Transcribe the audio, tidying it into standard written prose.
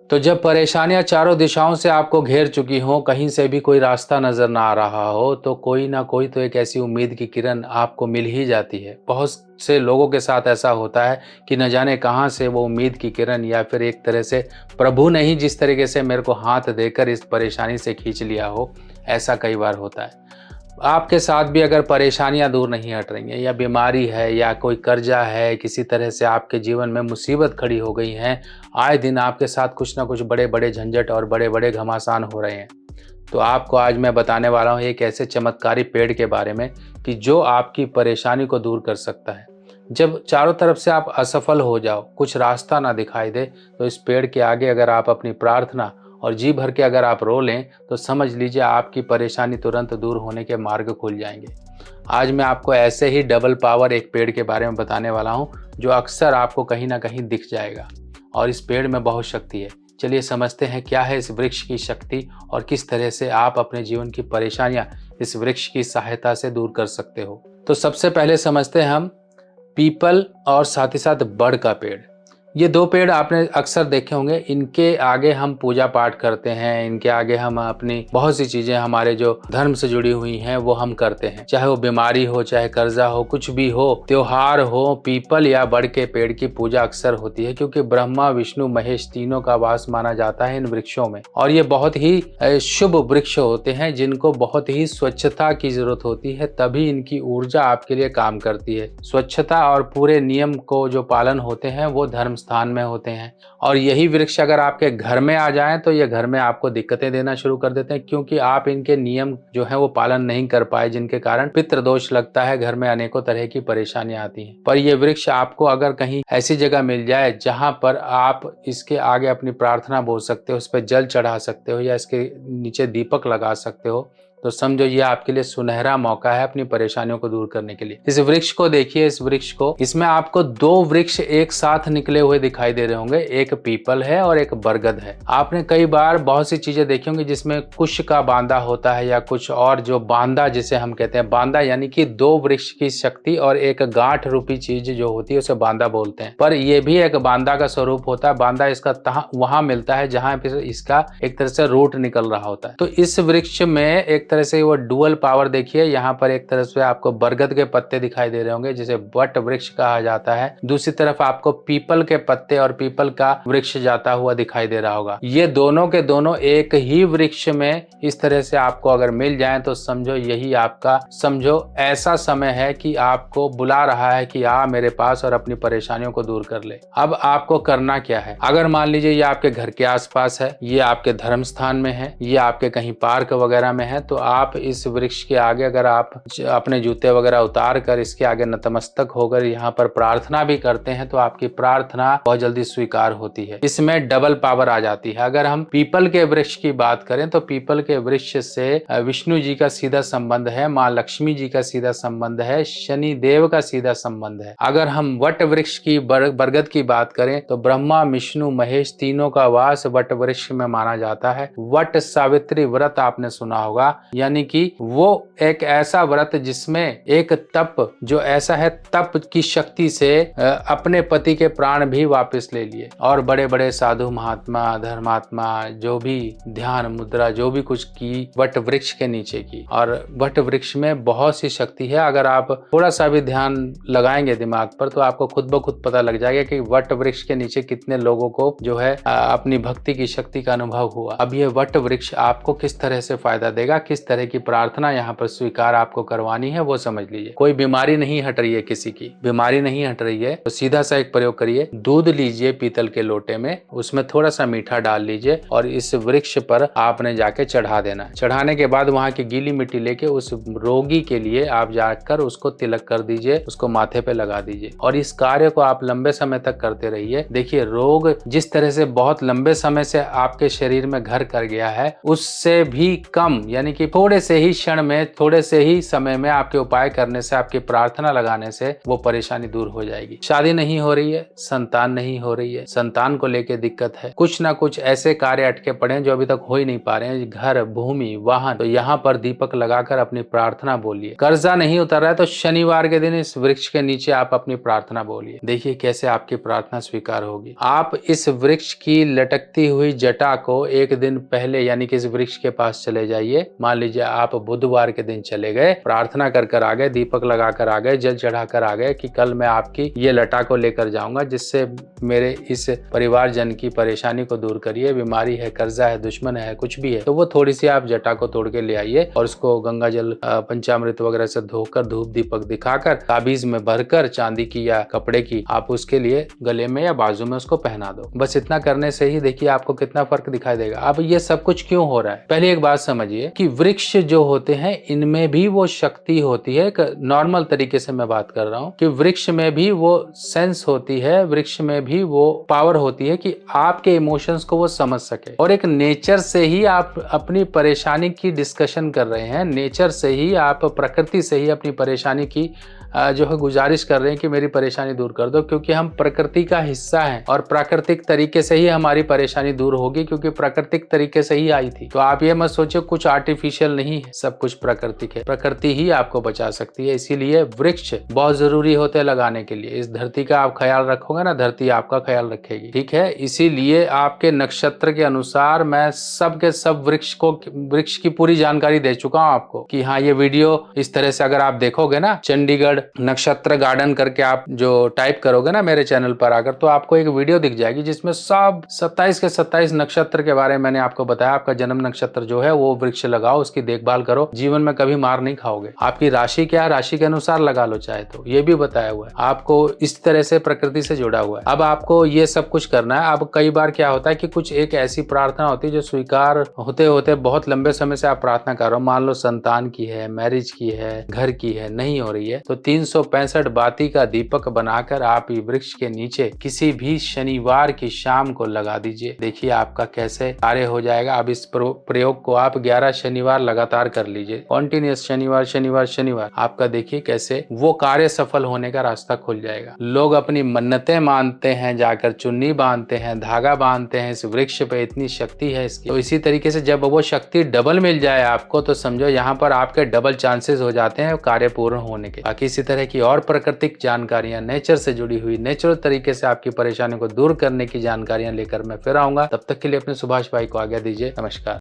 तो जब परेशानियां चारों दिशाओं से आपको घेर चुकी हों, कहीं से भी कोई रास्ता नज़र ना आ रहा हो, तो कोई ना कोई तो एक ऐसी उम्मीद की किरण आपको मिल ही जाती है। बहुत से लोगों के साथ ऐसा होता है कि न जाने कहाँ से वो उम्मीद की किरण या फिर एक तरह से प्रभु ने ही जिस तरीके से मेरे को हाथ देकर इस परेशानी से खींच लिया हो, ऐसा कई बार होता है। आपके साथ भी अगर परेशानियां दूर नहीं हट रही हैं, या बीमारी है, या कोई कर्जा है, किसी तरह से आपके जीवन में मुसीबत खड़ी हो गई हैं, आए दिन आपके साथ कुछ ना कुछ बड़े बड़े झंझट और बड़े बड़े घमासान हो रहे हैं, तो आपको आज मैं बताने वाला हूँ एक ऐसे चमत्कारी पेड़ के बारे में कि जो आपकी परेशानी को दूर कर सकता है। जब चारों तरफ से आप असफल हो जाओ, कुछ रास्ता ना दिखाई दे, तो इस पेड़ के आगे अगर आप अपनी प्रार्थना और जी भर के अगर आप रो लें, तो समझ लीजिए आपकी परेशानी तुरंत दूर होने के मार्ग खुल जाएंगे। आज मैं आपको ऐसे ही डबल पावर एक पेड़ के बारे में बताने वाला हूं, जो अक्सर आपको कहीं ना कहीं दिख जाएगा, और इस पेड़ में बहुत शक्ति है। चलिए समझते हैं क्या है इस वृक्ष की शक्ति और किस तरह से आप अपने जीवन की परेशानियां इस वृक्ष की सहायता से दूर कर सकते हो। तो सबसे पहले समझते हैं हम पीपल और साथ ही साथ बड़ का पेड़। ये दो पेड़ आपने अक्सर देखे होंगे। इनके आगे हम पूजा पाठ करते हैं, इनके आगे हम अपनी बहुत सी चीजें हमारे जो धर्म से जुड़ी हुई हैं वो हम करते हैं, चाहे वो बीमारी हो, चाहे कर्जा हो, कुछ भी हो, त्योहार हो, पीपल या बड़ के पेड़ की पूजा अक्सर होती है, क्योंकि ब्रह्मा विष्णु महेश तीनों का वास माना जाता है इन वृक्षों में। और ये बहुत ही शुभ वृक्ष होते हैं, जिनको बहुत ही स्वच्छता की जरूरत होती है, तभी इनकी ऊर्जा आपके लिए काम करती है। स्वच्छता और पूरे नियम को जो पालन होते हैं वो धर्म स्थान में होते हैं। और यही वृक्ष अगर आपके घर में आ जाएं, तो ये घर में आपको दिक्कतें देना शुरू कर देते हैं, क्योंकि आप इनके नियम जो है वो पालन नहीं कर पाए, जिनके कारण पितृदोष लगता है, घर में अनेकों तरह की परेशानियां आती हैं। पर यह वृक्ष आपको अगर कहीं ऐसी जगह मिल जाए जहां पर आप इसके आगे अपनी प्रार्थना बोल सकते हो, उस पर जल चढ़ा सकते हो, या इसके नीचे दीपक लगा सकते हो, तो समझो ये आपके लिए सुनहरा मौका है अपनी परेशानियों को दूर करने के लिए। इस वृक्ष को देखिए, इस वृक्ष को, इसमें आपको दो वृक्ष एक साथ निकले हुए दिखाई दे रहे होंगे, एक पीपल है और एक बरगद है। आपने कई बार बहुत सी चीजें देखी होंगी जिसमें कुश का बांदा होता है, या कुछ और जो बांदा जिसे हम कहते हैं, बांदा यानी कि दो वृक्ष की शक्ति और एक गांठ रूपी चीज जो होती है उसे बांदा बोलते हैं। पर यह भी एक बांदा का स्वरूप होता है। बांदा इसका वहां मिलता है जहां पर इसका एक तरह से रूट निकल रहा होता है। तो इस वृक्ष में एक तरह से वो डुअल पावर देखिए। यहाँ पर एक तरफ से आपको बरगद के पत्ते दिखाई दे रहे होंगे जिसे वट वृक्ष कहा जाता है, दूसरी तरफ आपको पीपल के पत्ते और पीपल का वृक्ष जाता हुआ दिखाई दे रहा होगा। ये दोनों के दोनों एक ही वृक्ष में इस तरह से आपको अगर मिल जाएं, तो समझो यही आपका ऐसा समय है कि आपको बुला रहा है कि आ मेरे पास और अपनी परेशानियों को दूर कर ले। अब आपको करना क्या है? अगर मान लीजिए ये आपके घर के आसपास है, ये आपके धर्म स्थान में है, ये आपके कहीं पार्क वगैरह में है, तो आप इस वृक्ष के आगे अगर आप अपने जूते वगैरह उतार कर इसके आगे नतमस्तक होकर यहाँ पर प्रार्थना भी करते हैं, तो आपकी प्रार्थना बहुत जल्दी स्वीकार होती है। इसमें डबल पावर आ जाती है। अगर हम पीपल के वृक्ष की बात करें, तो पीपल के वृक्ष से विष्णु जी का सीधा संबंध है, माँ लक्ष्मी जी का सीधा संबंध है, शनि देव का सीधा संबंध है। अगर हम वट वृक्ष की बरगद की बात करें, तो ब्रह्मा विष्णु महेश तीनों का वास वट वृक्ष में माना जाता है। वट सावित्री व्रत आपने सुना होगा, यानी कि वो एक ऐसा व्रत जिसमें एक तप जो ऐसा है, तप की शक्ति से अपने पति के प्राण भी वापस ले लिए। और बड़े बड़े साधु महात्मा धर्मात्मा जो भी ध्यान मुद्रा जो भी कुछ की वट वृक्ष के नीचे की। और वट वृक्ष में बहुत सी शक्ति है। अगर आप थोड़ा सा भी ध्यान लगाएंगे दिमाग पर, तो आपको खुद ब खुद पता लग जाएगा कि वट वृक्ष के नीचे कितने लोगों को जो है अपनी भक्ति की शक्ति का अनुभव हुआ। अब ये वट वृक्ष आपको किस तरह से फायदा देगा, किस तरह की प्रार्थना यहाँ पर स्वीकार आपको करवानी है, वो समझ लीजिए। कोई बीमारी नहीं हट रही है, किसी की बीमारी नहीं हट रही है, तो सीधा सा एक प्रयोग करिए। दूध लीजिए पीतल के लोटे में, उसमें थोड़ा सा मीठा डाल लीजिए और इस वृक्ष पर आपने जाके चढ़ा देना। चढ़ाने के बाद वहां की गीली मिट्टी लेके उस रोगी के लिए आप जाकर उसको तिलक कर दीजिए, उसको माथे पे लगा दीजिए। और इस कार्य को आप लंबे समय तक करते रहिए। देखिए, रोग जिस तरह से बहुत लंबे समय से आपके शरीर में घर कर गया है, उससे भी कम, यानी कि कि थोड़े से ही क्षण में, थोड़े से ही समय में आपके उपाय करने से, आपकी प्रार्थना लगाने से वो परेशानी दूर हो जाएगी। शादी नहीं हो रही है, संतान नहीं हो रही है, संतान को लेके दिक्कत है, कुछ ना कुछ ऐसे कार्य अटके पड़े हैं जो अभी तक हो ही नहीं पा रहे हैं, घर, भूमि, वाहन, तो यहाँ पर दीपक लगाकर अपनी प्रार्थना बोलिए। कर्जा नहीं उतर रहा है तो शनिवार के दिन इस वृक्ष के नीचे आप अपनी प्रार्थना बोलिए। देखिए कैसे आपकी प्रार्थना स्वीकार होगी। आप इस वृक्ष की लटकती हुई जटा को एक दिन पहले यानी कि इस वृक्ष के पास चले जाइए। मान लीजिए आप बुधवार के दिन चले गए, प्रार्थना कर कर आ गए, दीपक लगाकर आ गए, जल चढ़ाकर आ गए कि कल मैं आपकी ये लटा को लेकर जाऊंगा जिससे मेरे इस परिवारजन की परेशानी को दूर करिए, बीमारी है, कर्जा है, दुश्मन है, कुछ भी है, तो वो थोड़ी सी आप जटा को तोड़ के ले आइए और उसको गंगा जल, पंचामृत वगैरह से धोकर, धूप दीपक दिखाकर, ताबीज में भरकर, चांदी की या कपड़े की, आप उसके लिए गले में या बाजू में उसको पहना दो। बस इतना करने से ही देखिए आपको कितना फर्क दिखाई देगा। अब ये सब कुछ क्यों हो रहा है? पहले एक बात समझिए कि वृक्ष जो होते हैं इनमें भी वो शक्ति होती है। एक नॉर्मल तरीके से मैं बात कर रहा हूँ कि वृक्ष में भी वो सेंस होती है, वृक्ष में भी वो पावर होती है कि आपके इमोशंस को वो समझ सके। और एक नेचर से ही आप अपनी परेशानी की डिस्कशन कर रहे हैं, नेचर से ही आप, प्रकृति से ही अपनी परेशानी की जो है गुजारिश कर रहे हैं कि मेरी परेशानी दूर कर दो, क्योंकि हम प्रकृति का हिस्सा हैं और प्राकृतिक तरीके से ही हमारी परेशानी दूर होगी, क्योंकि प्राकृतिक तरीके से ही आई थी। तो आप ये मत सोचिए कुछ आर्टिफिशियल नहीं है, सब कुछ प्राकृतिक है, प्रकृति ही आपको बचा सकती है। इसीलिए वृक्ष बहुत जरूरी होते हैं लगाने के लिए। इस धरती का आप ख्याल रखोगे ना, धरती आपका ख्याल रखेगी, ठीक है। इसीलिए आपके नक्षत्र के अनुसार मैं सब के सब वृक्ष की पूरी जानकारी दे चुका हूँ आपको कि हाँ ये वीडियो इस तरह से अगर आप देखोगे ना, चंडीगढ़ नक्षत्र गार्डन करके आप जो टाइप करोगे ना मेरे चैनल पर आकर, तो आपको एक वीडियो दिख जाएगी जिसमें सब 27 के 27 नक्षत्र के बारे में मैंने आपको बताया। आपका जन्म नक्षत्र जो है वो वृक्ष लगाओ, उसकी देखभाल करो, जीवन में कभी मार नहीं खाओगे। आपकी राशि क्या है, राशि के अनुसार लगा लो चाहे तो, ये भी बताया हुआ है आपको। इस तरह से प्रकृति से जुड़ा हुआ है। अब आपको ये सब कुछ करना है। अब कई बार क्या होता है कि कुछ एक ऐसी प्रार्थना होती है जो स्वीकार होते होते बहुत लंबे समय से आप प्रार्थना कर रहे हो, मान लो संतान की है, मैरिज की है, घर की है, नहीं हो रही है, तो 365 बाती का दीपक बनाकर आप वृक्ष के नीचे किसी भी शनिवार की शाम को लगा दीजिए। देखिए आपका कैसे कार्य हो जाएगा। अब इस प्रयोग को आप 11 शनिवार लगातार कर लीजिए, कॉन्टिन्यूस शनिवार शनिवार शनिवार, आपका देखिए कैसे वो कार्य सफल होने का रास्ता खुल जाएगा। लोग अपनी मन्नतें मानते हैं, जाकर चुन्नी बांधते हैं, धागा बांधते हैं, इस वृक्ष पे इतनी शक्ति है इसकी। तो इसी तरीके से जब वो शक्ति डबल मिल जाए आपको, तो समझो यहाँ पर आपके डबल चांसेस हो जाते हैं कार्य पूर्ण होने के। बाकी इसी तरह की और प्राकृतिक जानकारियां, नेचर से जुड़ी हुई, नेचुरल तरीके से आपकी परेशानी को दूर करने की जानकारियां लेकर मैं फिर आऊंगा। तब तक के लिए अपने सुभाष भाई को आज्ञा दीजिए। नमस्कार।